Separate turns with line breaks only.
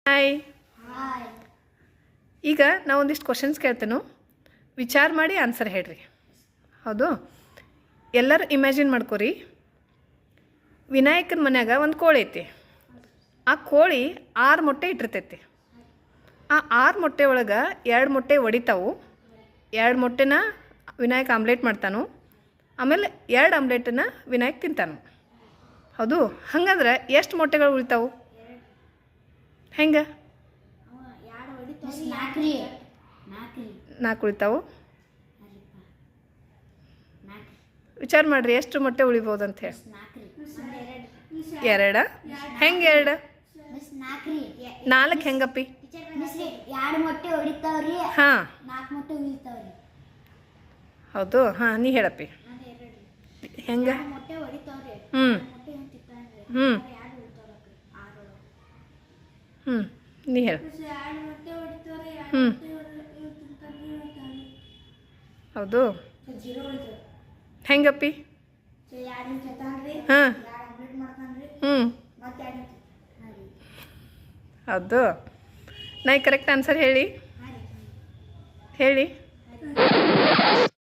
Hi. ಈಗ ನಾವು ಒಂದಿಷ್ಟು ಕ್ವಶನ್ಸ್ ಕೇಳ್ತೇನೆ, ವಿಚಾರ ಮಾಡಿ ಆನ್ಸರ್ ಹೇಳ್ರಿ. ಹೌದು, ಎಲ್ಲರೂ ಇಮ್ಯಾಜಿನ್ ಮಾಡ್ಕೊರಿ. ವಿನಾಯಕನ ಮನ್ಯಾಗ ಒಂದು ಕೋಳಿ ಐತಿ. ಆ ಕೋಳಿ 6 ಮೊಟ್ಟೆ ಇಟ್ಟಿರ್ತೈತಿ. ಆ 6 ಮೊಟ್ಟೆ ಒಳಗೆ 2 ಮೊಟ್ಟೆ ಒಡಿತಾವು. 2 ಮೊಟ್ಟೆನ ವಿನಾಯಕ ಆಮ್ಲೆಟ್ ಮಾಡ್ತಾನು. ಆಮೇಲೆ 2 ಆಮ್ಲೆಟನ್ನು ವಿನಾಯಕ್ ತಿಂತಾನು. ಹೌದು, ಹಂಗಂದ್ರೆ ಎಷ್ಟು ಮೊಟ್ಟೆಗಳು ಉಳಿತಾವು? ಹೆಂಗೆ? 4 ಉಳಿತಾವು. ವಿಚಾರ ಮಾಡ್ರಿ, ಎಷ್ಟು ಮೊಟ್ಟೆ ಉಳಿಬೋದು ಅಂತ ಹೇಳಿ. 2. ಹೆಂಗೆ 2? 4 ಹೆಂಗಪ್ಪಿ?
2 ಮೊಟ್ಟೆ ಹೊಡಿತಾವ್ರಿ.
ಹಾಂ,
4 ಮೊಟ್ಟೆ ಉಳಿತಾವ್ರಿ.
ಹೌದು. ಹಾಂ, ನೀ ಹೇಳಪ್ಪಿ ಹೆಂಗೆ?
ಮೊಟ್ಟೆ ಹೊಡಿತಾವ್ರಿ.
ಹ್ಞೂ ಹ್ಞೂ ಹ್ಞೂ ನೀ ಹೇಳು. ಹ್ಞೂ ಹೌದು. ಹೆಂಗಪ್ಪಿ? ಹಾಂ ಹ್ಞೂ ಹೌದು. ನಾ ಕರೆಕ್ಟ್ ಆನ್ಸರ್ ಹೇಳಿ.